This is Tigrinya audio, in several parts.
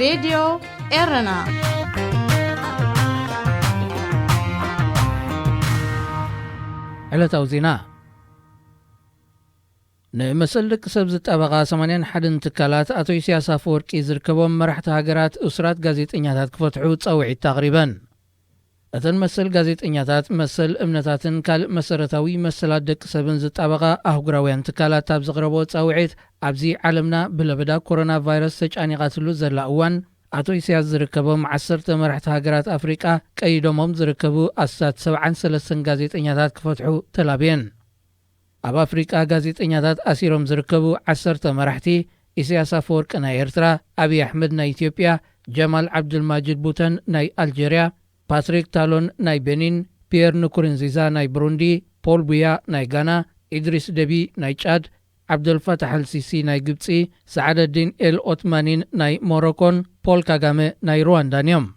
راديو إيرنا على توزينا نمسلك سبزت أبغى 81 تكالات أتو سياسة فورك يزركبهم مرحت هاجرات أسرات جازيت إنياتات كفتحو تصوعي تقريبا أتن مسل جازيت إنياتات مسل أمنتاتن كال مسرتاوي مسلات دك سبن زت أبغى أهجراوين تكالات تابزغربو تصوعيت عبزي عالمنا بلبدا كورونا فيروس سجاني قاتلو زرلاوان أتو سياسة زركبهم 10 مرحت هاجرات أفريقيا كيدومهم زركبو أسات 73 جازيت إنياتات كفتحو تلابين أب أفريقيا ጋዜጠኛታት أسيروم زركبو 10 مرحتي إسياس أفورك ناي إرترا أبي أحمد ناي إثيوبيا جمال عبد الماجد بوتن ناي ألجيريا باتريك تالون ناي بنين بيير نكورنزيزا ناي بروندي بول بيا ناي غانا إدريس دبي ناي تشاد عبد الفتاح السيسي ناي جبتسي سعد الدين إل أوتمانين ناي موروكون بول كاغامي ناي رواندانيوم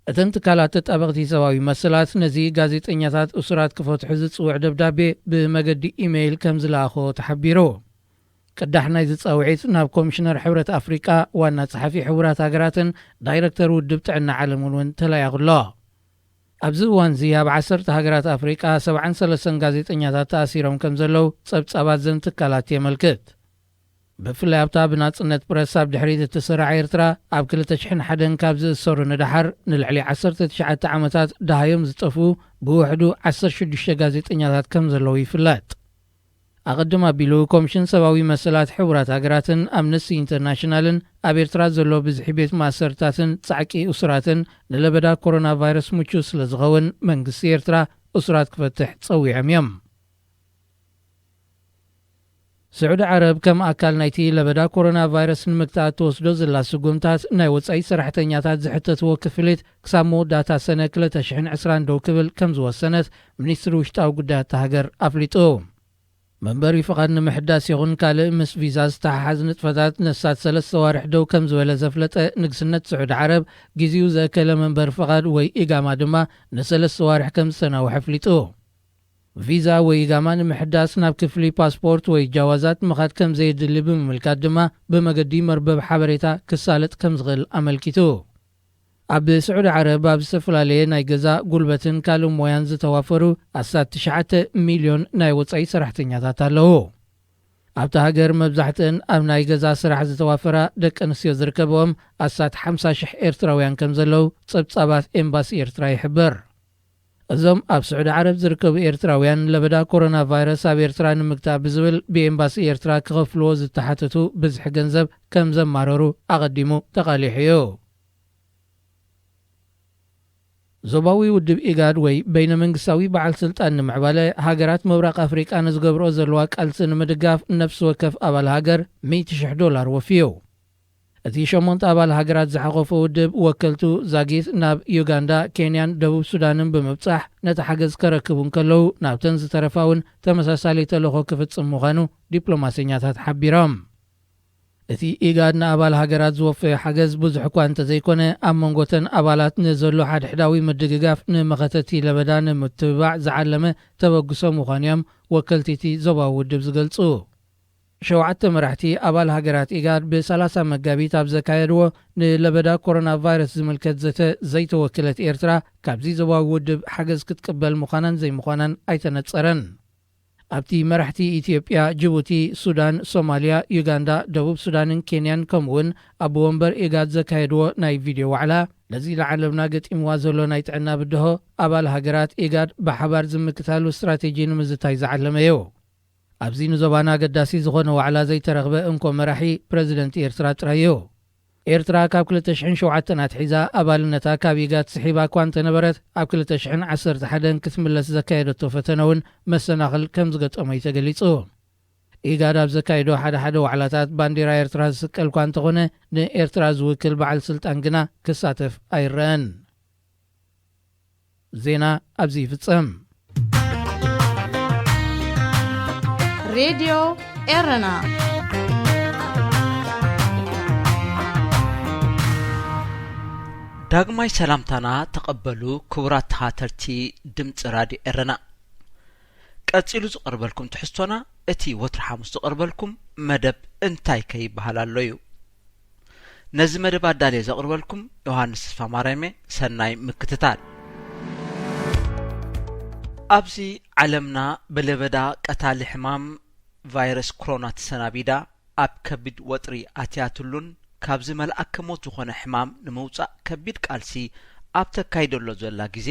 أتن تكالات تطابقتي سواوي مسلات نزي ጋዜጠኛታት أسرات كفتح زتصوع دبدابي بمجدي إيميل كمزلاخو تحبيرو قدحنا زتصوعيت ناب كومشنر حورة أفريقيا وانا صحفي حورات هاجراتن دايركتور ودب تعنا عالمون تلايغلا أبزوان زياب 10 هاجرات أفريقيا 73 ጋዜጠኛታት تأثيرهم كمزلو صبصابات زن تكالات يملكت بفلا ابتا بناصنت برساب دحريت التسرع إرترا أب كل تشحن حدن كابز الصور ندحر نلعلي 19 عامتات دهايم زطفو بوحدو 16 ጋዜጠኛታት كمزلو يفلات أقدم بيلو كومشن سواوي مسلات حورات هاجراتن أمنستي انترناشنالن أب إرترا زلو بزحبيت ماسرتاتن صعقي أسراتن نلبدا كورونا فيروس مچوس لزغون منقسي إرترا أسرات كفتح تصوي عميم سعود عرب كم أكل نايتي لبدا كورونا فيروس المكتات توسدو زلا سقومتات ناي وصاي سرحتنياتات زحتت وكفلت كسامو داتا سنة كلا تشحن عسران دو كبل كمزو السنة منيستر وشتاو قدات تهاجر أفليتو منبري فقد نمحداس يغن كالي مس فيزاز تحاز نتفتات نسات 3 صوارح دو كمزو ولا زفلت نقسنت سعود عرب جيزيو زاكلا منبر فقد وي إقامة دما نسل صوارح كم سنة وحفليتو فيزا وإقامان محداس ناب كفلي باسبورت وجوازات مخات كم زيد اللي بمملكات دما بمقدي مربب حبريتا كسالت كم زغل أملكتو عبد سعود عرب باب سفلالي ناي جزا قلبتن كالو مويان زتوافرو أسات 9 مليون ناي وصعي سرحتنياتات اللهو عبد هاجر مبزحتن أم ناي جزا سرح زتوافرا دك أنسيو زركبهم أسات 50 إرتراويان كم زلو صبصابات إمباسي إرترا يحبر أزم أب سعود عرب زركب إرتراويان لبدا كورونا فيروس أب إرترا نمكتاب بزول بإمباسي إرترا كغفلوز التحتتو بزح جنزب كم زم مارورو أقدمو تقاليحيو زباوي ودب إيجاد وي بين منقساوي بعل سلطان معبالة هاجرات مبرق أفريقيا نزقبرو زلواك ألسن مدقاف نفس وكف أبال هاجر $100 وفيو أتي شمونت أبال هاجرات زحقوفو ودب وكلتو زاقيت ناب يوغاندا كينيان دبوب سودانن بمبصح نتحجز كركبون كلو ناب تنز ترفاون تمساسالي تلوخو كفت سموغانو دبلوماسينياتات حبيرام أتي إيجادنا أبال هاجرات زوفي حجز بزحكو أنت زيكونه أمونغوتن أبالات نزلو حد حداوي مدقاف نمغتتي لبدان متبع زعلمه توقسو مغانيام وكلتيتي زبا ودب زقلصو شوعت مرحتي أبال هاجرات إيجاد ب3 مقابيت أبزكايدو نلبدا كورونا فيروس زملكت زي توكلت إيرترا كابزي زبا ودب حجز كتقبل مخانن زي مخانن أيتنتصرن أبتي مرحتي إثيوبيا جيبوتي سودان صوماليا يوغندا دبوب سودان كينيان كمون أبو ومبر إيجاد زكايدو ناي فيديو وعلا لذي لعلمنا قد إموازلو ناي تعنا بدهو أبال هاجرات إيجاد بحبار زمكتالو استراتيجي نمزتاي زعلميو أبزي نزبانا قداسي زغون وعلا زي ترغبه انكو مراحي بريزيدنت إيرترا ترايو إيرترا كاب كل تشحن شوعتنا تحيزا أبالنتا كابيقات سحيبا كوانت نبرت أب كل تشحن 10 حدن كثملس زكايدو فتنون مسناخل كمزقت أميتا قليصو إيقاد أب زكايدو حدا وعلاتات بانديرا إيرترا سكال كوانت غنى ن إيرترا زوكل بعل سلطان قنا كساتف أيران زينا أبزي فتسم راديو إيرنا داغماي سلامتانا تقبلو كبرات هاترتي دمت رادي إيرنا قصيلو زقربلكم تحسونا اتي وتر حامس زقربلكم مدب انتاي كيبحال اللويو ነዚ መደብ አዳልየ ዘቅርበልኩም ዮሐንስ ተስፋማርያም ሰናይ ምክትታል። ኣብዚ ዓለምና በለበዳ ቀታሊ ሕማም ቫይረስ ኮሮና ተሰናቢዳ ኣብ ከቢድ ወጥሪ ኣትያትሉን ካብዚ መልአከ ሞት ዝኾነ ሕማም ንምውፃእ ከቢድ ቃልሲ ኣብ ተካይደሎ ዘላ ግዜ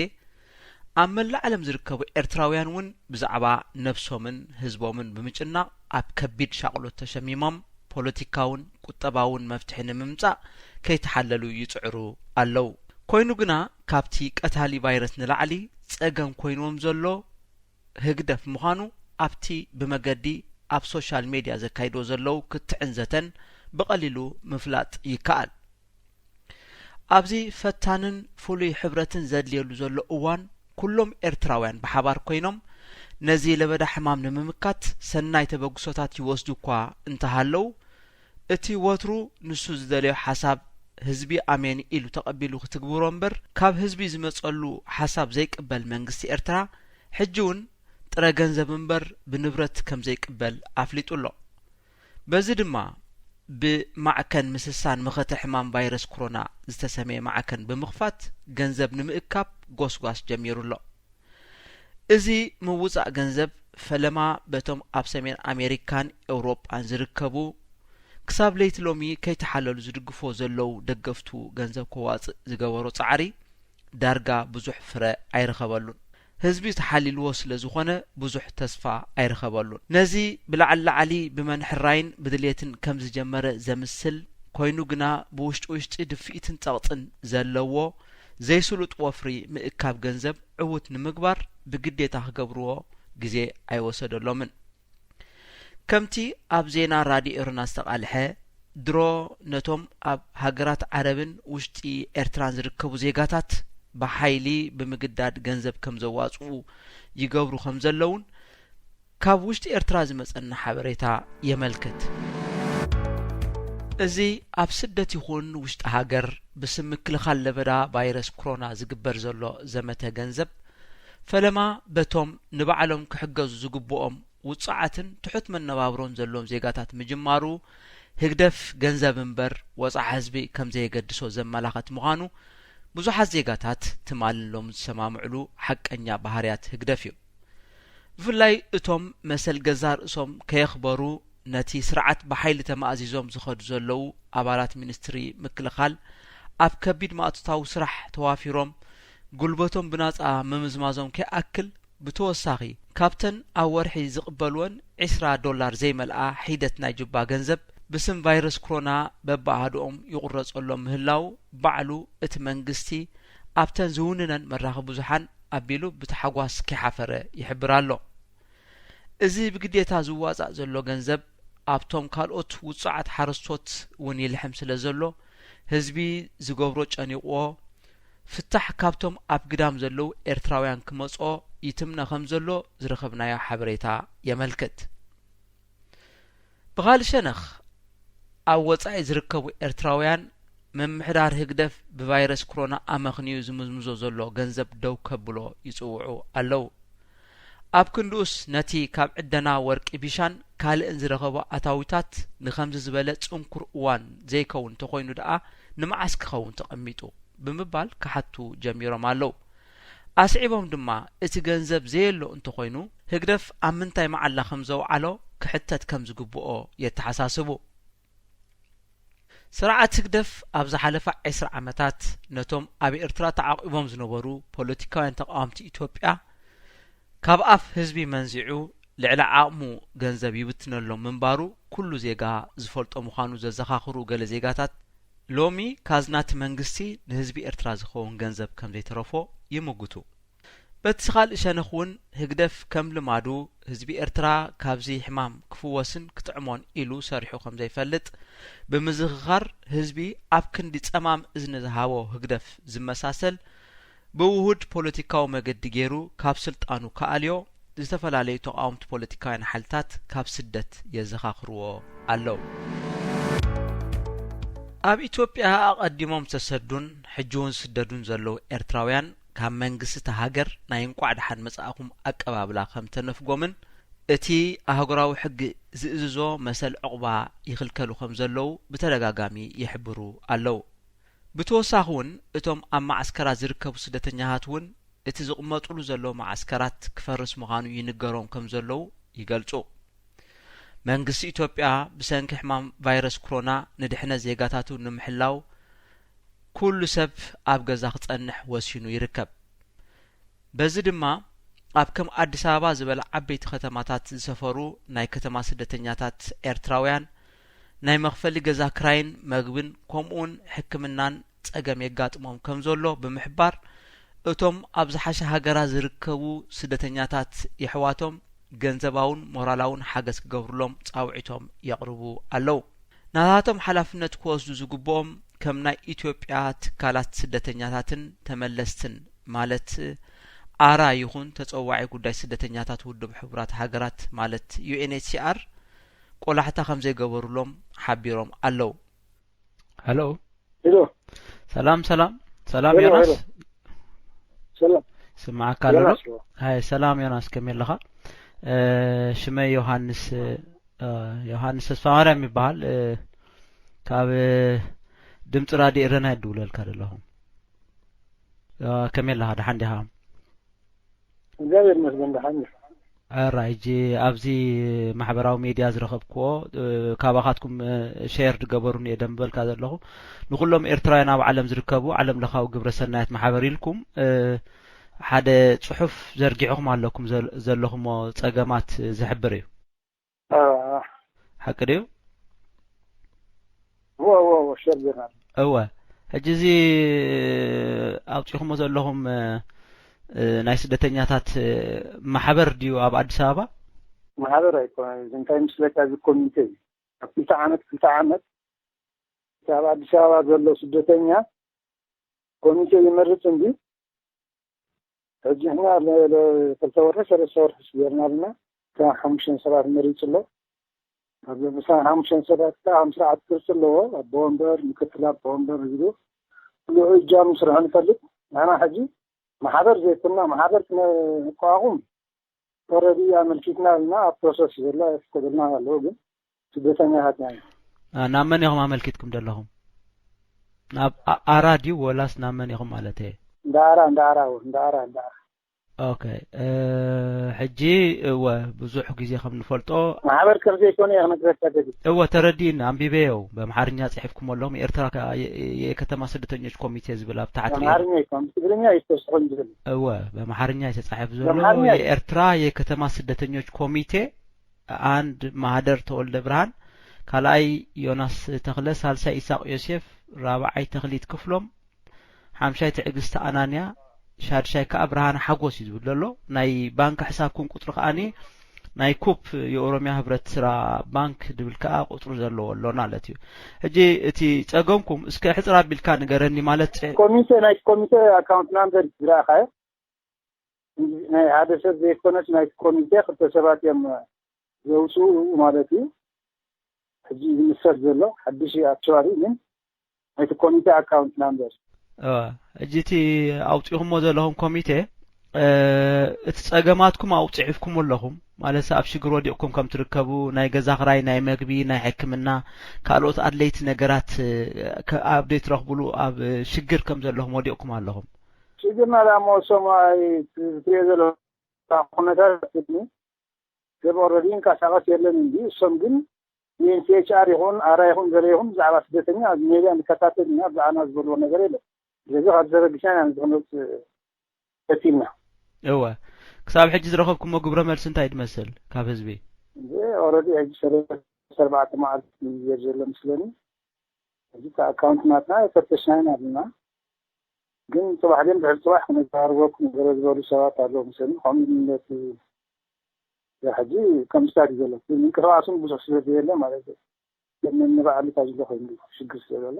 ኣብ መላእ ዓለም ዝርከቡ ኤርትራውያን እውን ብዛዕባ ነፍሶምን ህዝቦምን ብምጭናቕ ኣብ ከቢድ ሻቅሎት ተሸሚሞም ፖለቲካውን ቁጠባውን መፍትሒ ንምምጻእ ከይተሓለሉ ይጽዕሩ ኣለው። ኮይኑ ግና ካብቲ ቀታሊ ቫይረስ ንላዕሊ ጸገም ኮይኖም ዘሎ ህግደፍ ምዃኑ ኣብቲ ብመገዲ ኣብ ሶሻል ሜድያ ዘካይዶ ዘለው ክትዕንዘተን ብቐሊሉ ምፍላጥ ይከኣል። ኣብዚ ፈታንን ፍሉይ ሕብረትን ዘድልየሉ ዘሎ እዋን ኩሎም ኤርትራውያን ብሓባር ኮይኖም ነዚ ለበዳ ሕማም ንምምካት ሰናይ ተበግሶታት ይወስዱ እኳ እንተሃለው እቲ ወትሩ ንሱ ዝደለዮ ሓሳብ ህዝቢ ኣሜን ኢሉ ተቐቢሉ ክትግብሮ እምበር ካብ ህዝቢ ዝመጸሉ ሓሳብ ዘይቅበል መንግስቲ ኤርትራ ሕጂ እውን ጥረ ገንዘብ እምበር ብንብረት ከም ዘይቅበል ኣፍሊጡሎ። በዚ ድማ ብማዕከን ምስሳን ምኽተ ሕማም ቫይረስ ኮሮና ዝተሰመየ ማዕከን ብምኽፋት ገንዘብ ንምእካብ ጎስጓስ ጀሚሩሎ። እዚ ምውፃእ ገንዘብ ፈለማ በቶም ኣብ ሰሜን ኣሜሪካን ኤውሮጳን ዝርከቡ ክሳብ ለይቲ ሎሚ ከይተሓለሉ ዝድግፎ ዘለው ደገፍቱ ገንዘብ ከዋፅእ ዝገበሮ ጻዕሪ ዳርጋ ብዙሕ ፍረ ኣይረኸበሉን። ህዝቢ ተሓሊልዎ ስለ ዝኾነ ብዙሕ ተስፋ ኣይረኸበሉን። ነዚ ብላዕሊ ብመንሕራይን ብድልየትን ከም ዝጀመረ ዘምስል ኮይኑ ግና ብውሽጢ ድፍኢትን ጸቕጥን ዘለዎ ዘይስሉጥ ወፍሪ ምእካብ ገንዘብ ዕውት ንምግባር ብግዴታ ክገብርዎ ግዜ ኣይወሰደሎምን። ከምቲ ኣብ ዜና ራድዮ ኤርና ዝተቃልሐ ድሮ ነቶም ኣብ ሃገራት ዓረብን ውሽጢ ኤርትራን ዝርከቡ ዜጋታት በሓይሊ ብምግዳድ ገንዘብ ከም ዘዋጽኡ ይገብሩ ከም ዘለውን ካብ ውሽጢ ኤርትራ ዝመጸና ሓበሬታ የመልክት። እዚ ኣብ ስደት ይኹን ውሽጢ ሃገር ብስም ምክልኻል ለበዳ ቫይረስ ኮሮና ዝግበር ዘሎ ዘመተ ገንዘብ ፈለማ በቶም ንባዕሎም ክሕገዙ ዝግብኦም ውጻዓትን ትሑት መነባብሮን ዘሎም ዜጋታት ምጅማሩ ህግደፍ ገንዘብ እምበር ወጻዓ ህዝቢ ከም ዘይገድሶ ዘመላኽት ምዃኑ ብዙሓት ዜጋታት ትማልሎም ዝሰማምዕሉ ሓቀኛ ባህርያት ህግደፍ እዩ። ብፍላይ እቶም መሰል ገዛ ርእሶም ከየኽበሩ ነቲ ስርዓት በሓይሊ ተማእዚዞም ዝኸዱ ዘለው ኣባላት ሚኒስትሪ ምክልኻል ኣብ ከቢድ ማእትታዊ ስራሕ ተዋፊሮም ጉልበቶም ብናጻ ምምዝማዞም ከይኣክል ብተወሳኺ ካብተን ኣብ ወርሒ ዝቕበልዎን $20 ዘይመልኣ ሒደት ናይ ጅባ ገንዘብ ብስም ቫይረስ ኮሮና በባሃድኦም ይቁረጸሎም ምህላው ባዕሉ እቲ መንግስቲ ኣብተን ዝውንነን መራኸቢ ብዙሓን ኣቢሉ ብተሓጓስ ከይሓፈረ ይሕብር ኣሎ። እዚ ብግዴታ ዝዋጻእ ዘሎ ገንዘብ ኣብቶም ካልኦት ውጻዓት ሓረስቶት እውን ይልሕም ስለ ዘሎ ህዝቢ ዝገብሮ ጨኒቕዎ ፍታሕ ካብቶም ኣብ ግዳም ዘለው ኤርትራውያን ክመጾ ይትምነ ከም ዘሎ ዝረኸብናዮ ሓበሬታ የመልክት። ብኻልእ ሸነኽ ኣብ ወጻኢ ዝርከቡ ኤርትራውያን ምምሕዳር ህግደፍ ብቫይረስ ኮሮና ኣመኽንዩ ዝምዝምዞ ዘሎ ገንዘብ ደው ከብሎ ይጽውዑ ኣለው። ኣብ ክንዱስ ነቲ ካብ ዕደና ወርቂ ቢሻን ካልእን ዝረኸቦ ኣታዊታት ንኸምዚ ዝበለ ጽንኩር እዋን ዘይከውን ተኾይኑ ደኣ ንመዓስ ክኸውን ተቐሚጡ ብምባል ክሓቱ ጀሚሮም ኣለው። ኣስዒቦም ድማ እቲ ገንዘብ ዘየሎ እንተኾይኑ ህግደፍ ኣብ ምንታይ መዓላ ከም ዘውዓሎ ክሕተት ከም ዝግብኦ የተሓሳስቡ። ስርዓት ህግደፍ ኣብ ዝሓለፈ 10 ዓመታት ነቶም ኣብ ኤርትራ ተዓቂቦም ዝነበሩ ፖለቲካውያን ተቃዋምቲ ኢትዮጵያ ካብ ኣፍ ህዝቢ መንዚዑ ልዕሊ ዓቕሙ ገንዘብ ይብትነሎም ምንባሩ ኩሉ ዜጋ ዝፈልጦ ምዃኑ ዘዘኻኽሩ ገለ ዜጋታት ሎሚ ካዝናት መንግስቲ ንህዝቢ ኤርትራ ዝኸውን ገንዘብ ከም ዘይተረፎ ይምግቱ። በቲ ካልእ ሸነኽ እውን ህግደፍ ከም ልማዱ ህዝቢ ኤርትራ ካብዚ ሕማም ክፍወስን ክትዕሞን ኢሉ ሰሪሑ ከም ዘይፈልጥ ብምዝኽኻር ህዝቢ ኣብ ክንዲ ጸማም እዝኒ ዝሃቦ ህግደፍ ዝመሳሰል ብውሁድ ፖለቲካዊ መገዲ ገይሩ ካብ ስልጣኑ ከኣልዮ ዝተፈላለዩ ተቃውምቲ ፖለቲካውያን ሓልታት ካብ ስደት የዘኻኽርዎ ኣለው። ኣብ ኢትዮጵያ ኣቐዲሞም ተሰዱን ሕጂውን ስደዱን ዘለው ኤርትራውያን ካብ መንግስቲ ሃገር ናይ እንቋዕ ድሓን መጻእኹም ኣቀባብላ ከም ተነፍጎምን እቲ ኣህጉራዊ ሕጊ ዝእዝዞ መሰል ዕቑባ ይኽልከሉ ከም ዘለዉ ብተደጋጋሚ ይሕብሩ ኣለዉ። ብተወሳኺ እውን እቶም ኣብ ማዓስከራት ዝርከቡ ስደተኛታት እውን እቲ ዝቕመጡሉ ዘለዉ ማዓስከራት ክፈርስ ምዃኑ ይንገሮም ከም ዘለዉ ይገልጹ። መንግስቲ ኢትዮጵያ ብሰንኪ ሕማም ቫይረስ ኮሮና ንድሕነት ዜጋታቱ ንምሕላው ኩሉ ሰብ ኣብ ገዛ ክጸንሕ ወሲኑ ይርከብ። በዚ ድማ ኣብ ከም ኣዲስ ኣበባ ዝበለ ዓበይቲ ከተማታት ዝሰፈሩ ናይ ከተማ ስደተኛታት ኤርትራውያን ናይ መኽፈሊ ገዛ ክራይን መግብን ከምኡውን ሕክምናን ጸገም የጋጥሞም ከም ዘሎ ብምሕባር እቶም ኣብ ዝሓሸ ሃገራት ዝርከቡ ስደተኛታት ይሕዋቶም ገንዘባውን ሞራላውን ሓገዝ ክገብሩሎም ጻውዒቶም የቕርቡ ኣለዉ። ናታቶም ሓላፍነት ክወስዱ ዝግብኦም ከም ናይ ኢትዮጵያ ትካላት ስደተኛታትን ተመለስትን ማለት ኣራ ይኹን ተጸዋዒ ጉዳይ ስደተኛታት ውድብ ሕቡራት ሃገራት ማለት UNHCR ቆላሕታ ከም ዘይገበሩሎም ሓቢሮም ኣለዉ። ሄሎ ሄሎ ሰላም ዮናስ ሰላም ስማዓካ ኣሎ? ሃይ ሰላም ዮናስ ከመይ ኣለኻ? ሽመይ ዮሃንስ ተስፋ ማርያም ይበሃል ካብ ድምፂ ራድዮ ረና ይድውለልካ ዘለኹ። ከመይ ኣለኻ? ደሓን ዲኻ? እግዚአብሔር ይመስገን ደሓን። ራይጂ ኣብዚ ማሕበራዊ ሚድያ ዝረኸብክዎ ካባኻትኩም ሼር ድገበሩን እየ ደንበልካ ዘለኹ ንኩሎም ኤርትራውያን ኣብ ዓለም ዝርከቡ ዓለም ለኻዊ ግብረ ሰናያት ማሕበር ኢልኩም ሓደ ጽሑፍ ዘርጊዕኩም ኣለኩም ዘለኹሞ ጸገማት ዝሕብር እዩ። ሓቂ ድዩ? ሸርገና እወ ሕጂ እዚ ኣውፂኹሞ ዘለኹም ናይ ስደተኛታት ማሕበር ድዩ ኣብ ኣዲስ ኣበባ? ማሕበር ኣይኮነን እንታይ ምስለካ እዚ ኮሚቴ ኣብ ክልተ ዓመት ኣብ ኣዲስ ኣበባ ዘሎ ስደተኛ ኮሚቴ ይመርጽ እንጂ ሕጂ እኛ ለክልተ ወርሒ ሰለስተ ወርሒ ስገርናልና ካብ 5 ሰባት መሪጽ ኣሎ። ኣብ ምሳሌ 5 ሰባት 50 ቅርጽ ኣለዎ ኣብ ወንበር ምክትል ኣብ ወንበር ይሉ ኩሉ እጃም ስራሕ ንፈልጥ ኣና ሕጂ ማሕበር ዘይኮና ማሕበር ንቋቁም ኦሬዲ ኣመልኪትና እና ፕሮሰስ ዘላ ያስተገልና ያለው ግን ስደተኛታት ናይ ናብ መን ኢኹም ኣመልኪትኩም ዘለኹም? ናብ ኣራ ድዩ ወላስ ናብ መን ኢኹም ማለት እየ? እንዳኣራ ኦኬ ሕጂ እወ ብዙሕ ግዜ ከም ንፈልጦ ማሕበር ከም ዘይኮነ ይኽነግረካ ገዲ እወ ተረዲእና ኣንቢበዮ በአማርኛ ጽሒፍኩም ኣለኹም የኤርትራ የከተማ ስደተኞች ኮሚቴ ዝብል ኣብ ታሕቲ በአማርኛ ይኮን ትግርኛ ይተስኾን ዝብል እወ በአማርኛ የተጻሐፈ ዘሎ የኤርትራ የከተማ ስደተኞች ኮሚቴ አንድ ማህደር ተወልደ ብርሃን ካልኣይ ዮናስ ተኽለ ሳልሳይ ኢሳቅ ዮሴፍ ራብዓይ ተኽሊት ክፍሎም ሓምሻይ ትዕግስቲ ኣናንያ ሻድሻይ ከብርሃን ሓጎስ ይዝብል ዘሎ ናይ ባንክ ሕሳብኩም ቁጥሩ ከኣኒ ናይ ኩፕ የኦሮሚያ ህብረት ስራ ባንክ ድብል ከዓ ቁጥሩ ዘለዎ ኣሎ ማለት እዩ። ሕጂ እቲ ጸገምኩም እስከ ሕጽራ ቢልካ ንገረኒ ማለት ኮሚቴ አካውንት ናምበር ዝራኻየ ናይ ሓደ ሰብ ዘይኮነች ናይ ኮሚቴ ክልተ ሰባት እዮም ዘውፅኡ ማለት እዩ። ሕጂ ዝምሰል ዘሎ ሓድሽ ኣክቹዋሊ ግን ናይ ኮሚቴ አካውንት ናምበር እጂቲ ኣውጪኹሞ ዘለኹም ኮሚቴ እቲ ጸገማትኩም ኣውጪፍኩም ኣለኹም ማለት ኣብ ሽግር ወዲቕኩም ከም ትርከቡ ናይ ገዛ ክራይ ናይ መግቢ ናይ ሕክምና ካልኦት ኣድለይቲ ነገራት ኣብዴት ረኽብሉ ኣብ ሽግር ከም ዘለኹም ወዲቕኩም ኣለኹም። ሽግርና ዳሞ ሰማይ ትሬዘሎ ኩነታት ሰብ ኦልሬዲ እንቃሳቀስ የለን እንጂ እሶም ግን UNHCR ይኹን ኣራ ይኹን ዘረ ይኹን ብዛዕባ ስደተኛ ኣብ ሜድያ ንከታተልና ብዛዕባ ዝበልዎ ነገር የለን ስለዚ ካዘረግሻና ንዝኾነት ተቲምና እወ ክሳብ ሕጂ ዝረኸብኩሞ ግብረ መልሲ እንታይ ድመስል ካብ ህዝቢ? ኦልሬዲ ሕጂ 4 መዓልቲ ዘሎ ምስለኒ ሕጂ ኣካውንት ናትና ፈተሽናይና ኣለና ግን ጽባሕን ድሕሪ ጽባሕ ክንዛረበኩም ገለ ዝበሉ ሰባት ኣለዉ ምስለኒ ከምኡነት ሕጂ ከም ስታዲ ዘሎ ምንቅስቓሱን ብዙሕ ስለዘየለ ማለት እዩ ንባዕሉ ታዝሎ ኮይኑ ሽግር ስለዘሎ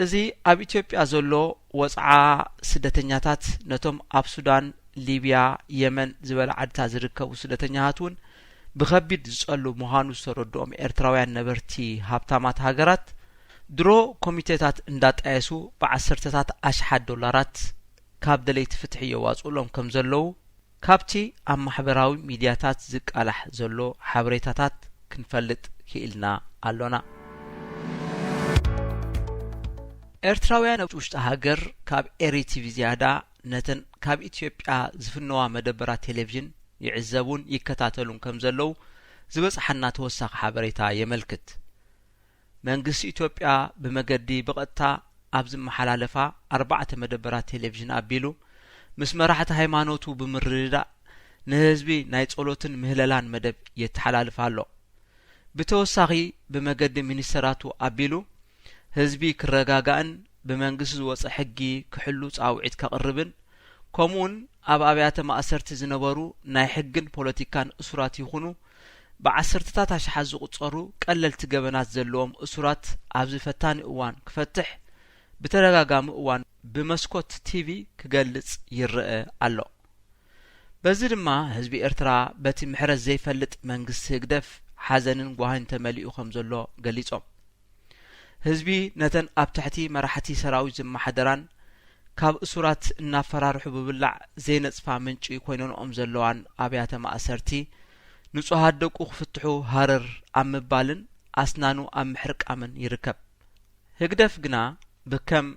እዚ ኣብ ኢትዮጵያ ዘሎ ወጽዓ ስደተኛታት ነቶም ኣብ ሱዳን ሊብያ የመን ዝበለ ዓድታት ዝርከቡ ስደተኛታት እውን ብከቢድ ዝጸሉ ምዃኑ ዝተረድኦም ኤርትራውያን ነበርቲ ሃብታማት ሃገራት ድሮ ኮሚቴታት እንዳጣየሱ ብዓሰርተታት ኣሽሓት ዶላራት ካብ ደለይቲ ፍትሒ የዋጽኡሎም ከም ዘለዉ ካብቲ ኣብ ማሕበራዊ ሚድያታት ዝቃላሕ ዘሎ ሓበሬታታት ክንፈልጥ ክኢልና ኣሎና። ኤርትራውያን ኣብ ውሽጢ ሃገር ካብ ኤሪቲቪ ዝያዳ ነተን ካብ ኢትዮጵያ ዝፍነዋ መደበራት ቴሌቪዥን ይዕዘቡን ይከታተሉን ከም ዘለው ዝበጽሐና ተወሳኺ ሓበሬታ የመልክት። መንግስቲ ኢትዮጵያ ብመገዲ ብቐጥታ ኣብ ዝመሓላለፋ 4 መደበራት ቴሌቪዥን ኣቢሉ ምስ መራሕቲ ሃይማኖቱ ብምርድዳእ ንህዝቢ ናይ ጸሎትን ምህለላን መደብ የተሓላልፍ ኣሎ። ብተወሳኺ ብመገዲ ሚኒስተራቱ ኣቢሉ ህዝቢ ክረጋጋእን ብመንግስቲ ዝወፀ ሕጊ ክሕሉ ጻውዒት ከቕርብን ከምኡን ኣብ ኣብያተ ማእሰርቲ ዝነበሩ ናይ ሕግን ፖለቲካን እሱራት ይኹኑ ብዓሰርተታት ኣሽሓት ዝቁጸሩ ቀለልቲ ገበናት ዘለዎም እሱራት ኣብ ዝፈታኒ እዋን ክፈትሕ ብተረጋጋሚ እዋን ብመስኮት ቲቪ ክገልጽ ይርአ ኣሎ። በዚ ድማ ህዝቢ ኤርትራ በቲ ምሕረት ዘይፈልጥ መንግስቲ ህግደፍ ሓዘንን ጓሂን ተመሊኡ ከም ዘሎ ገሊጾም ህዝቢ ነተን ኣብ ትሕቲ መራሕቲ ሰራዊት ዝመሓደራን ካብ እሱራት እናፈራርሑ ብብላዕ ዘይነጽፋ ምንጪ ኮይኖንኦም ዘለዋን ኣብያተ ማእሰርቲ ንጹሃት ደቁ ክፍትሑ ሃረር ኣብ ምባልን ኣስናኑ ኣብ ምሕርቃምን ይርከብ። ህግደፍ ግና ብከም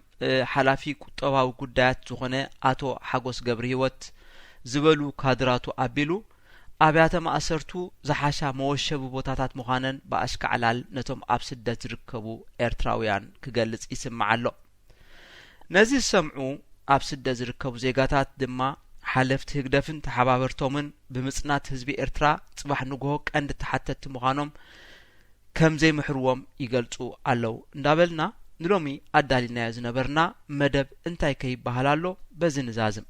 ሓላፊ ቁጠባዊ ጉዳያት ዝኾነ ኣቶ ሓጎስ ገብረ ህይወት ዝበሉ ካድራቱ ኣቢሉ ኣብያተ ማእሰርቱ ዝሓሻ መወሸቢ ቦታታት ምዃነን በኣሽከዕላል ነቶም ኣብ ስደት ዝርከቡ ኤርትራውያን ክገልጽ ይስምዓሎ። ነዚ ሰምዑ ኣብ ስደት ዝርከቡ ዜጋታት ድማ ሓለፍቲ ህግደፍን ተሓባበርቶምን ብምጽናት ህዝቢ ኤርትራ ጽባሕ ንግሆ ቀንዲ ተሓተቲ ምዃኖም ከም ዘይምሕርዎም ይገልጹ ኣለው እንዳበልና ንሎሚ ኣዳሊናዮ ዝነበርና መደብ እንታይ ከይበሃል ኣሎ በዚ ንዛዝም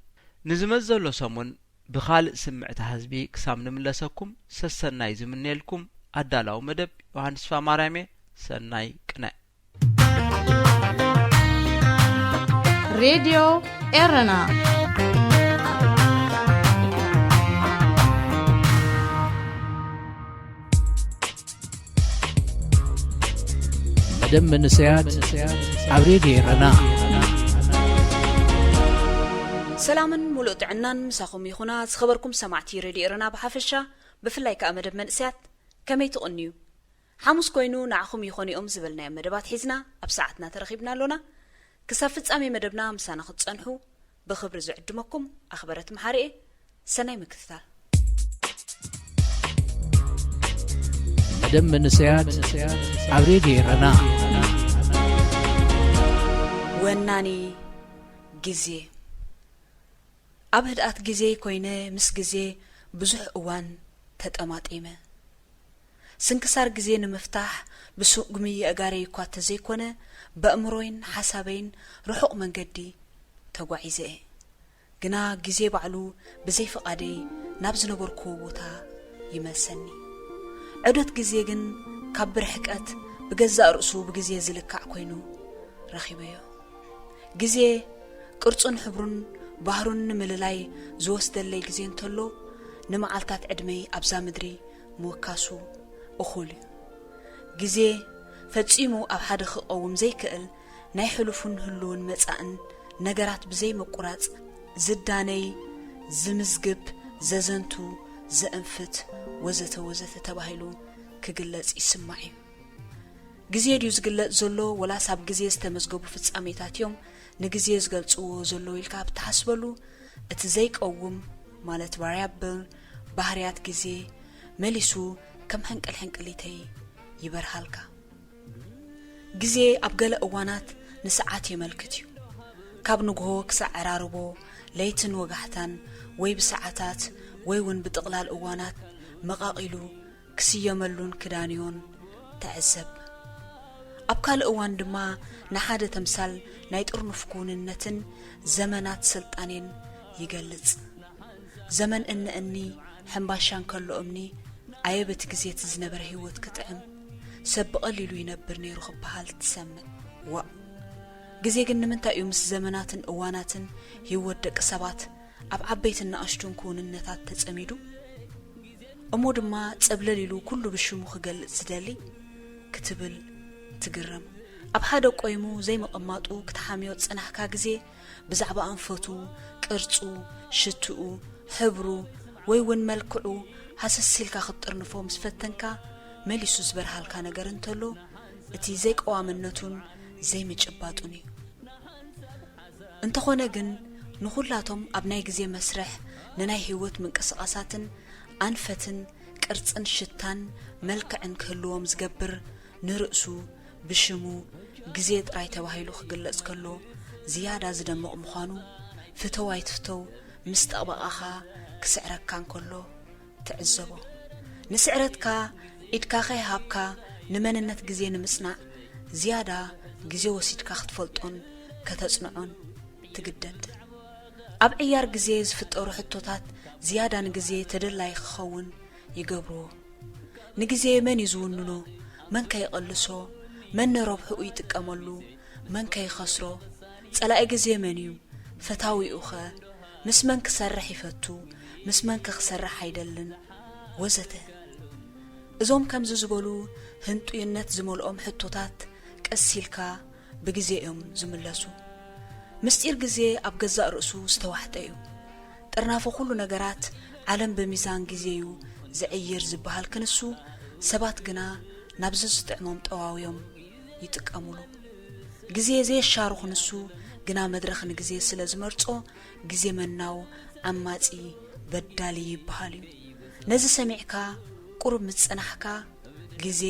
ንዝመዘሎ ሰሙን ብኻልእ ስምዕታ ህዝቢ ክሳብ ንምለሰኩም ሰሰናይ ዝምነልኩም ኣዳላዊ መደብ ዮሐንስ ፋማርያሜ ሰናይ ቅነ ሬድዮ ኤረና መደብ መንስያት ኣብ ሬድዮ ኤረና ሰላምን ሙሉእ ጥዕናን ምሳኹም ይኹና ዝኸበርኩም ሰማዕቲ ሬድዮ ኤረና ብሓፈሻ ብፍላይ ከዓ መደብ መንስያት ከመይ ትቕንዩ ሓሙስ ኮይኑ ንዓኹም ይኾኒኦም ዝበልናዮ መደባት ሒዝና ኣብ ሰዓትና ተረኺብና ኣሎና ክሳብ ፍጻሜ መደብና ምሳና ክትጸንሑ ብኽብሪ ዝዕድመኩም ኣኽበረት መሓሪኤ ሰናይ ምክትታል መደብ መንስያት ኣብ ሬድዮ ኤረና ወናኒ ጊዜ ኣብ ህድኣት ጊዜ ኮይነ ምስ ጊዜ ብዙሕ እዋን ተጠማጢመ ስንክሳር ጊዜ ንምፍታሕ ብሱቅ ግምይ ኣጋረይ እኳ ተዘይኮነ በእምሮይን ሓሳበይን ርሑቕ መንገዲ ተጓዒዘ ግና ጊዜ ባዕሉ ብዘይ ፈቓደይ ናብ ዝነበርኩ ቦታ ይመሰኒ ዕዶት ጊዜ ግን ካብ ብርሕቀት ብገዛእ ርእሱ ብጊዜ ዝልካዕ ኮይኑ ረኺበዮ ጊዜ ቅርጹን ሕብሩን ባህሩን ንምልላይ ዝወስደለይ ጊዜ እንተሎ ንመዓልታት ዕድመይ ኣብዛ ምድሪ ምውካሱ እኹል ጊዜ ፈጺሙ ኣብ ሓደ ክቐውም ዘይክእል ናይ ሕሉፉን ህልውን መጻእን ነገራት ብዘይ መቁራጽ ዝዳነይ ዝምዝግብ ዘዘንቱ ዘእንፍት ወዘተ ወዘተ ተባሂሉ ክግለጽ ይስማዕ እዩ ጊዜ ድዩ ዝግለጽ ዘሎ ወላስ ኣብ ጊዜ ዝተመዝገቡ ፍጻሜታት እዮም ንጊዜ ዝገልጽዎ ዘሎ ኢልካ ብተሓስበሉ እቲ ዘይቀውም ማለት ቫሪያብል ባህርያት ጊዜ መሊሱ ከም ሕንቅልሕንቅሊተይ ይበርሃልካ ጊዜ ኣብ ገለ እዋናት ንሰዓት የመልክት እዩ ካብ ንግሆ ክሳዕ ዕራርቦ ለይትን ወጋሕታን ወይ ብሰዓታት ወይ እውን ብጥቕላል እዋናት መቓቒሉ ክስየመሉን ክዳንዮን ተዕዘብ ኣብ ካልእ እዋን ድማ ንሓደ ተምሳል ናይ ጥርኑፍ ኩንነትን ዘመናት ስልጣኔን ይገልጽ ዘመን እኒ ሕምባሻን ከሎ እምኒ ኣየበት ጊዜ ዝነበረ ህይወት ክጥዕም ሰብ ብቐሊሉ ይነብር ነይሩ ክበሃል ትሰምዕ ዋ ጊዜ ግን ንምንታይ እዩ ምስ ዘመናትን እዋናትን ህይወት ደቂ ሰባት ኣብ ዓበይትን ንኣሽቱን ኩንነታት ተጸሚዱ እሞ ድማ ጸብለሊሉ ኩሉ ብሽሙ ክገልጽ ዝደሊ ክትብል ትግረም ኣብ ሓደ ቆይሙ ዘይመቐማጡ ክትሓምዮ ጽናሕካ ጊዜ ብዛዕባ ኣንፈቱ ቅርጹ ሽትኡ ሕብሩ ወይ ውን መልክዑ ሃሰሲልካ ክትጥርንፎ ምስ ፈተንካ መሊሱ ዝበርሃልካ ነገር እንተሎ እቲ ዘይቀዋምነቱን ዘይምጭባጡን እዩ እንተኾነ ግን ንኹላቶም ኣብ ናይ ግዜ መስርሕ ንናይ ህይወት ምንቅስቃሳትን አንፈትን ቅርጽን ሽታን መልክዕን ክህልዎም ዝገብር ንርእሱ ብሽሙ ግዜ ጥራይ ተባሂሉ ክግለጽ ከሎ ዝያዳ ዝደምቕ ምዃኑ ፍተዋይ ትፍተው ምስ ጠቕበቓኻ ክስዕረካ እንከሎ ትዕዘቦ ንስዕረትካ ኢድካ ኸይሃብካ ንመንነት ግዜ ንምጽናዕ ዝያዳ ግዜ ወሲድካ ክትፈልጦን ከተጽንዖን ትግደድ ኣብ ዕያር ግዜ ዝፍጠሩ ሕቶታት ዝያዳ ንግዜ ተደላይ ክኸውን ይገብርዎ ንግዜ መን ይዝውንኖ መን ከይቐልሶ መን ረብሕኡ ይጥቀመሉ መን ከይኸስሮ ጸላኢ ግዜ መን እዩ ፈታዊኡ ኸ ምስ መን ክሰርሕ ይፈቱ ምስ መን ክሰርሕ አይደልን ወዘተ እዞም ከምዚ ዝበሉ ህንጡይነት ዝመልኦም ሕቶታት ቀሲልካ ብግዜኦም ዝምለሱ ምስጢር ግዜ ኣብ ገዛእ ርእሱ ዝተዋሕጠ እዩ ጥርናፎ ኩሉ ነገራት ዓለም በሚዛን ግዜዩ ዝዕይር ዝበሃል ክንሱ ሰባት ግና ናብዚ ዝጥዕሞም ጠዋውዮም ይጥቀሙሉ ግዜ ዘየሻሩ ክንሱ ግና መድረኽ ንግዜ ስለ ዝመርጾ ግዜ መናው ዓማጺ በዳሊ ይበሃል እዩ ነዚ ሰሚዕካ ቁርብ ምጽናሕካ ግዜ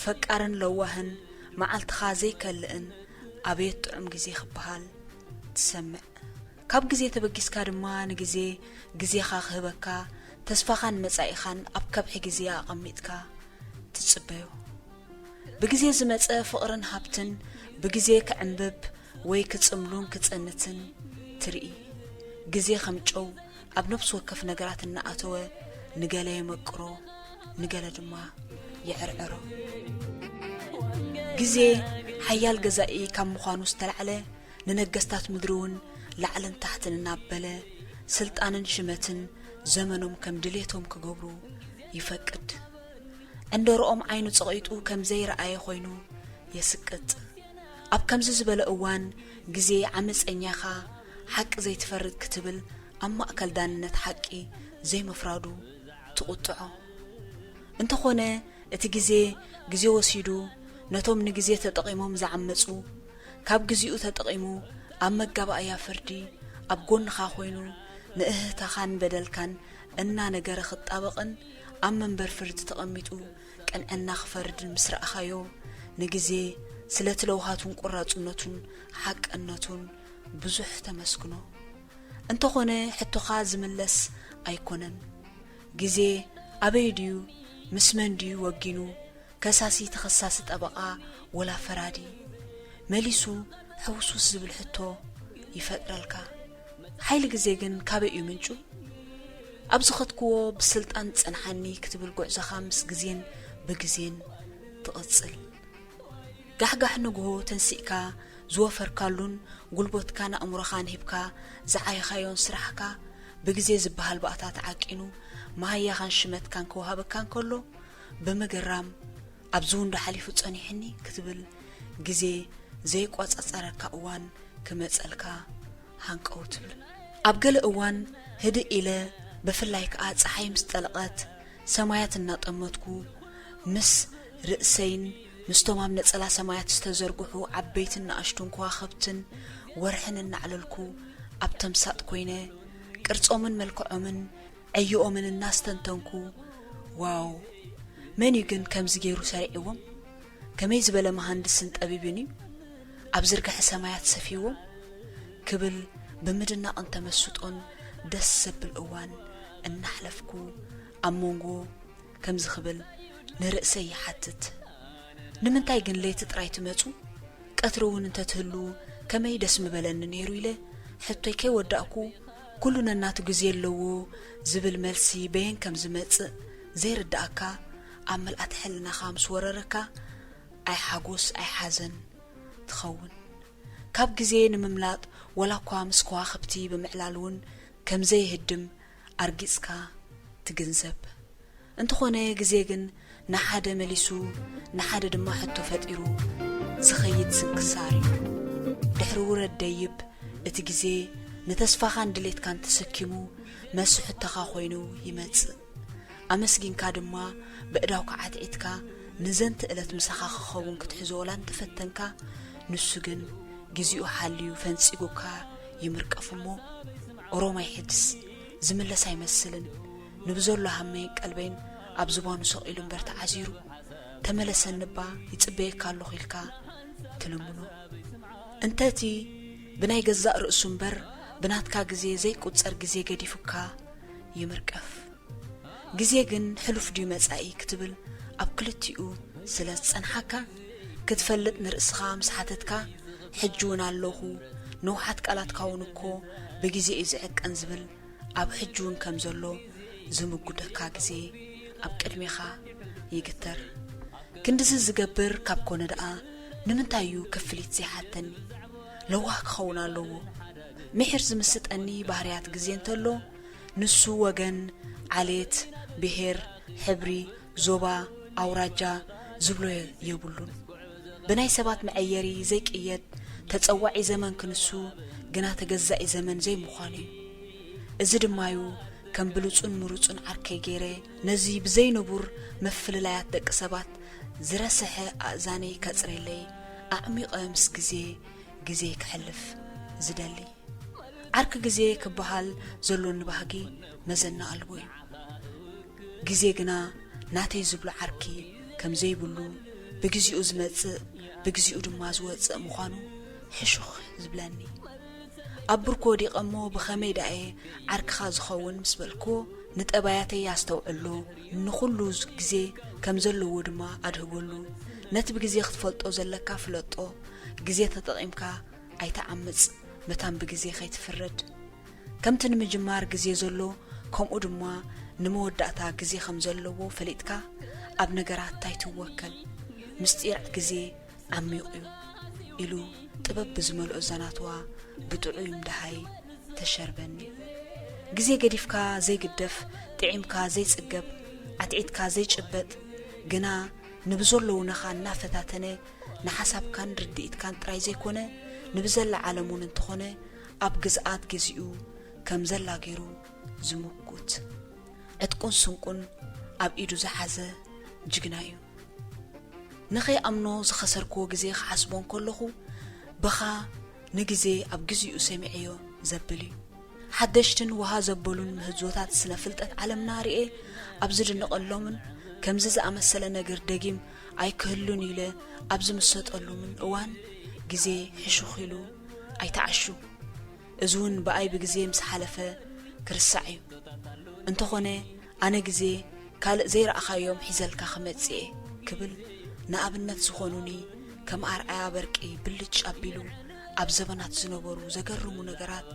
ፈቃርን ለዋህን መዓልትኻ ዘይከልእን ኣቤት ጥዑም ግዜ ክበሃል ትሰምዕ ካብ ግዜ ተበጊስካ ድማ ንግዜ ግዜኻ ክህበካ ተስፋኻን መጻኢኻን ኣብ ከብሒ ግዜ ኣቐሚጥካ ትጽበዮ ብግዜ ዝመጸ ፍቕርን ሃብትን ብግዜ ክዕንብብ ወይ ክጽምሉን ክጸንትን ትርኢ ግዜ ከምጨው ኣብ ነፍስ ወከፍ ነገራት እናኣተወ ንገለ የመቅሮ ንገለ ድማ ይዕርዕሮ ግዜ ሓያል ገዛኢ ካብ ምዃኑ ዝተልዓለ ንነገስታት ምድሩውን ላዕልን ታሕትን እናበለ ስልጣንን ሽመትን ዘመኖም ከም ድሌቶም ክገብሩ ይፈቅድ እንደርኦም ዓይኑ ጸቂጡ ከም ዘይረኣየ ኮይኑ የስቅጥ ኣብ ከምዚ ዝበለ እዋን ግዜ ዓመፀኛኻ ሓቂ ዘይትፈርድ ክትብል ኣብ ማእከል ዳንነት ሓቂ ዘይመፍራዱ ትቁጥዖ እንተኾነ እቲ ግዜ ወሲዱ ነቶም ንግዜ ተጠቂሞም ዝዓመጹ ካብ ግዚኡ ተጠቂሙ ኣብ መጋባእያ ፍርዲ ኣብ ጎንኻ ኮይኑ ንእህታኻን በደልካን እና ነገረ ክጣበቕን ኣብ መንበር ፍርዲ ተቐሚጡ ቀንዕና ክፈርድን ምስ ረኣኻዮ ንግዜ ስለ ትለውሃቱን ቁራጽነቱን ሓቅነቱን ብዙሕ ተመስግኖ እንተኾነ ሕቶኻ ዝምለስ ኣይኮነን ግዜ ኣበይ ድዩ ምስ መን ድዩ ወጊኑ ከሳሲ ተኸሳሲ ጠበቓ ወላ ፈራዲ መሊሱ ሕውሱስ ዝብል ሕቶ ይፈጥረልካ ሓይሊ ግዜ ግን ካበይ እዩ ምንጩ ኣብ ዝኸትክዎ ብስልጣን ጸንሐኒ ክትብል ጉዕዞኻ ምስ ግዜን ብግዜን ትቕጽል ጋሕጋሕ ንግሆ ተንሲእካ ዝወፈርካሉን ጉልበትካ ንኣእምሮኻን ሂብካ ዝዓይኻዮን ስራሕካ ብግዜ ዝበሃል ባእታት ዓቂኑ ማህያኻን ሽመትካን ክወሃበካ እንከሎ በመገራም ኣብዚ ውንዶ ሓሊፉ ጸኒሕኒ ክትብል ግዜ ዘይቋጻጸረካ እዋን ክመጸልካ ሃንቀው ትብል ኣብ ገለ እዋን ህድእ ኢለ ብፍላይ ከዓ ፀሓይ ምስ ጠለቐት ሰማያት እናጠመትኩ ምስ ርእሰይን ምስቶም ኣብ ነጸላ ሰማያት ዝተዘርግሑ ዓበይትን ንኣሽቱን ከዋኽብትን ወርሕን እናዕለልኩ ኣብ ተምሳጥ ኮይነ ቅርጾምን መልክዖምን ዕይኦምን እናስተንተንኩ ዋው መን እዩ ግን ከምዚ ገይሩ ሰሪዕዎም ከመይ ዝበለ መሃንድስን ጠቢብን እዩ ኣብ ዝርግሐ ሰማያት ሰፊዎም ክብል ብምድናቕን ተመስጦን ደስ ዘብል እዋን እናሕለፍኩ ኣብ መንጎ ከምዚ ክብል ንርእሰይ ይሓትት ንምንታይ ግን ለይቲ ጥራይ ትመጹ ቀትሪ እውን እንተትህሉ ከመይ ደስ ምበለኒ ነይሩ ኢለ ሕቶይ ከይወዳእኩ ኩሉ ነናቱ ግዜ ኣለዎ ዝብል መልሲ በየን ከም ዝመጽእ ዘይርዳእካ ኣብ መልኣት ሕልናኻ ምስ ወረረካ ኣይ ሓጎስ ኣይ ሓዘን ትኸውን ካብ ግዜ ንምምላጥ ወላ እኳ ምስ ከዋኽብቲ ብምዕላል እውን ከም ዘይህድም ኣርጊጽካ ትግንዘብ እንተኾነ ግዜ ግን ንሓደ መሊሱ ንሓደ ድማ ሕቶ ፈጢሩ ዝኸይድ ስንክሳር እዩ ድሕሪ ውረድ ደይብ እቲ ግዜ نتسفاخان دليت كان تسكيمو مسح التخاخوينو يمتص أمسكينكا دما بقداوك عتعتكا نزنت إلت مسخاخ خون كتحزولان تفتنكا نسجن جزيو حاليو فنسيقوكا يمركفمو أروما يحدس زملا سايمسلن نبزور له همي قلبين أبزبانو سقيلون برت عزيرو تملسن نبا يتصبيه كالو خيلكا تلمونو انتاتي بناي جزاء رأسون بر بناتكا جزي زي كوتسر جزي قديفكا يمركف جزي جن حلف ديو مسائي كتبل أبكلتيو سلس سنحكا كتفلت نرأسخا مسحاتتكا حجونا اللوهو نوحات قالات كاونكو بجزي إزعك أنزبل أب حجون كمزلو زمقودكا جزي أب كدميخا يقتر كندز الزقبر كاب كوندقا نمنتايو كفليت زيحاتني لوهك خونا لو محر زمست أني بحريات جزين تلو نسو وجن عليت بهر حبري زوبا أوراجا زبلو يبلون بناي سبات معيري زيك إياد تتصوعي زمن كنسو جنا تجزأي زمن زي مخاني إزد مايو كم بلوتون مروتون عركي جيري نزي بزي نبور مفل لايات دك سبات زرسح أزاني كسري لي أعمق أمس جزي كحلف زدالي عرك جزي كبحال زلون بهاجي مزنا قلبي جزي جنا ناتي زبل عركي كم زي بلو بجزي أزمت بجزي أدماز واتس مخانو حشوخ زبلاني أبركو دي قمو بخمي داي عرك خاز خون مسبلكو نتقباياتي ياستوعلو نخلو جزي كم زلو ودما أدهبولو نتب جزي خطفلتو زلكا فلطو جزي تتقيمكا أي تعمز متان بجزي خيت فرد كم تنمجمار جزي زلو كم أدما نموداتا جزي خمزلو فليتكا أب نجرات تايتو وكل مستير جزي عميقيو إلو طبب بزمل أزاناتوا بطلو يمدهاي تشربني جزي قديفكا زي قدف تعيمكا زي تسقب عتعيدكا زي تشبت جنا نبزلو نخا نافتاتني نحسب كان رديت كان تراي زي كونه نبزل عالمون انتخونه أب جزءات جزيو كم زلا غيرو زموكوت اتكون سنكون أب إيدو زحزة جغنايو نخي أمنو زخسركو جزي حسبون كلهو بخا نجزي أب جزيو سمعيو زبلي حدشتن وها زبلون مهزوتات سنفلتت علم ناري أبزر نقلومن كم زز أمثل نجر دقيم أي كهلون يله أبز مسات قلومن أوان جزي حشوخيلو أي تعشو أزون بأي بجزي مسحلفة كرسعيو انتخونه أنا جزي كال زير أخايوم حزلك خمتسي كبل نابنت سخونوني كم أرعى بركي بلتش أبيلو أبزبنات زنبورو زقرمو نقرات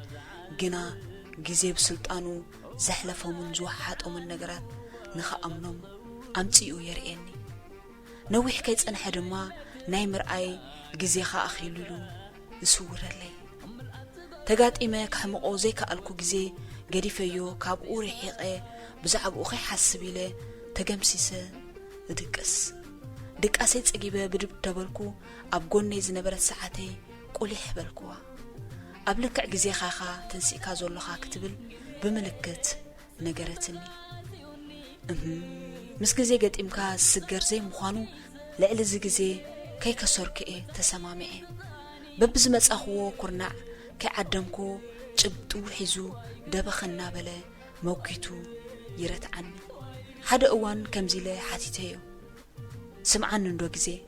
جنا جزي بسلطانو زحلفو من زوحات ومن نقرات نخا أمنوم أمتيو يرئيني نوح كيت أن حدما نايمر أي جزي خا أخيلولو يسور لي تقات إما كحمقو زي كألكو جزي قريفيو كاب أوري حيقي بزعب أخي حسبيلي تقمسيسة دكاسي تسقيبه بدب دبلكو أبقوني زنبرت ساعتي قولي حبلكوا أبلك جزي خاخا تنسيكا زولخا كتبل بملكت نقرتني مس جزي قد إمكا سجر زي مخانو لأل زي جزي كي كسركي تسمامي ببزمت أخوه كرنع كي عدمكو جبتو حزو دبخنا بلا موكيتو يرت عني حدا أوان كمزيلة حاتيتيو سمعان ندو جزي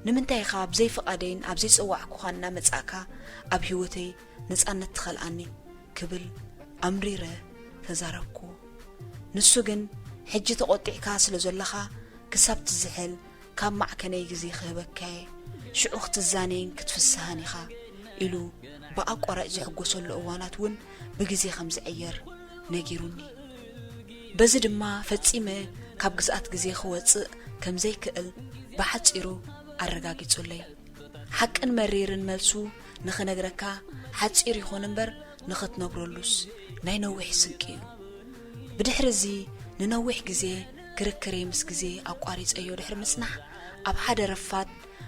نمنتاي خاب زي فقادين أب زي سواعكو خانا متساكا أب هيوتي نسأنت تخل عني كبل أمريرة تزاربكو نسوغن حجي تقوطيع كاسل زلخا كسبت الزحل كان معكني جزي خيبكاي شعوخت الزانين كتفسهانيخا إلو بأقوى رأيزي حقوصو الأوانات ون بجزي خمز عير ناجيروني بزد ما فتسيمة كاب جزءات جزي خواتس كم زي كقل بحتصيرو الرقاقي تسولي حق ان مريرن ملسو نخنقركا حتصير يخون نبر نخت نبرولوس ناي نوح سنكيو بدحر زي ننوح جزي كركري مس جزي أقواريز أيو دحر مسنح أب حدا رفات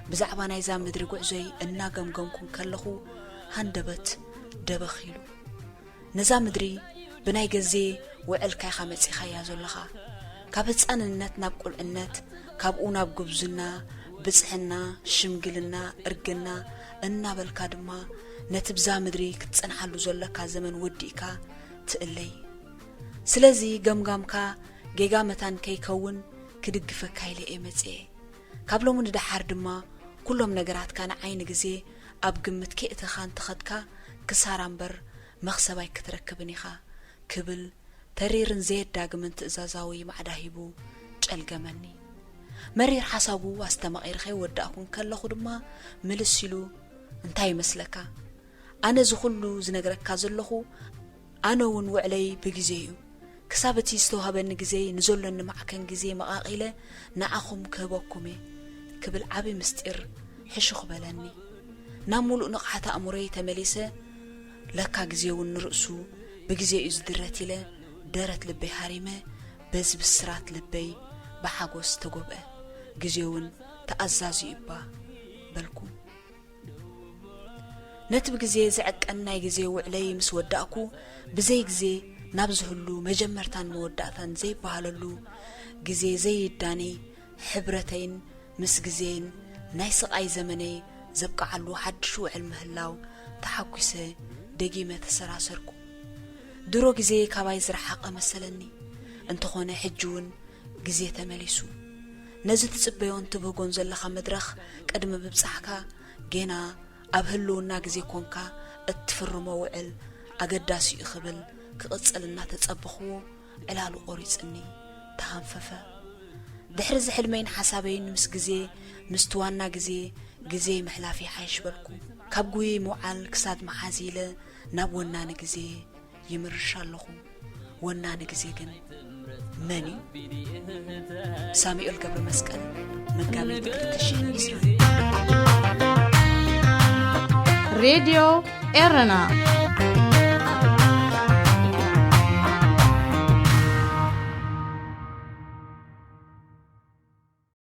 بزعبا نايزا مدرقو زي الناقم قمكم كاللخو هندبت دبخيلو ነዛ ምድሪ ብናይ ገዜ ውዕልካ ኢኻ መጺኻ እያ ዘለኻ ካብ ህፃንነት ናብ ቁልዕነት ካብኡ ናብ ጉብዝና ብጽሕና ሽምግልና እርግና እናበልካ ድማ ነቲ ብዛ ምድሪ ክትጸንሓሉ ዘለካ ዘመን ወዲእካ ትእለይ ስለዚ ገምጋምካ ጌጋ መታን ከይከውን ክድግፈካ ኢለ መጽኤ ካብ ሎሙ ንድሓር ድማ ኩሎም ነገራትካ ንዓይኒ ግዜ ኣብ ግምት ከእትኻ እንትኸድካ ክሳራ እምበር መኽሰባይ ክትረክብን ኢኻ ክብል ተሪርን ዘየዳግምን ትእዛዛዊ ማዕዳ ሂቡ ጨልገመኒ መሪር ሓሳቡ ኣስተማቒርኸ ወዳእኩን ከለኹ ድማ ምልስ ኢሉ እንታይ ይመስለካ ኣነ ዝኹሉ ዝነገረካ ዘለኹ ኣነ እውን ውዕለይ ብግዜ እዩ ክሳበቲ ዝተውሃበኒ ግዜ ንዘሎኒ ማዕከን ግዜ መቓቒለ ንዓኹም ክህበኩም ክብል ዓቢ ምስጢር ሕሹኽ በለኒ ናብ ሙሉእ ንቕሓት ኣእምሮይ ተመሊሰ ለካ ግዜ እውን ንርእሱ ብግዜ እዩ ዝድረት ኢለ ደረት ልበይ ሃሪመ በዚ ብስራት ልበይ ብሓጎስ ተጎብአ ግዜ እውን ተኣዛዙ ይባ በልኩ ነቲ ብግዜ ዝዕቀን ናይ ግዜ ውዕለይ ምስ ወዳእኩ ብዘይ ግዜ ናብ ዝህሉ መጀመርታን መወዳእታን ዘይበሃለሉ ግዜ ዘይዳኒ ሕብረተይን ምስ ግዜን ናይ ስቃይ ዘመነይ ዘብቃዓሉ ሓድሽ ውዕል ምህላው ተሓኩሰ ደጊመ ተሰራሰርኩ ድሮ ግዜ ካባይ ዝረሓቐ መሰለኒ እንተኾነ ሕጂውን ግዜ ተመሊሱ ነዚ ትጽበዮን ትብህጎን ዘለኻ መድረኽ ቀድመ ብብጻሕካ ጌና ኣብ ህልውና ግዜ ኮንካ እትፍርሞ ውዕል ኣገዳሲ ይኽብል ክቕጽልና ተጸብኽዎ ዕላሉ ቆሪጽኒ ተሃንፈፈ ድሕሪ ዝሕልመይን ሓሳበይን ምስ ግዜ ምስ ትዋና ግዜ መሕላፊ ሓይሽበልኩ ካብ ጉይ መውዓል ክሳድ መሓዚ ኢለ ናብ ወናኒ ግዜ ይምርሻ ኣለኹ ወናኒ ግዜ ግን መኒ ሳሙኤል ገብረ መስቀል መጋቢት 2020 ሬድዮ ኤረና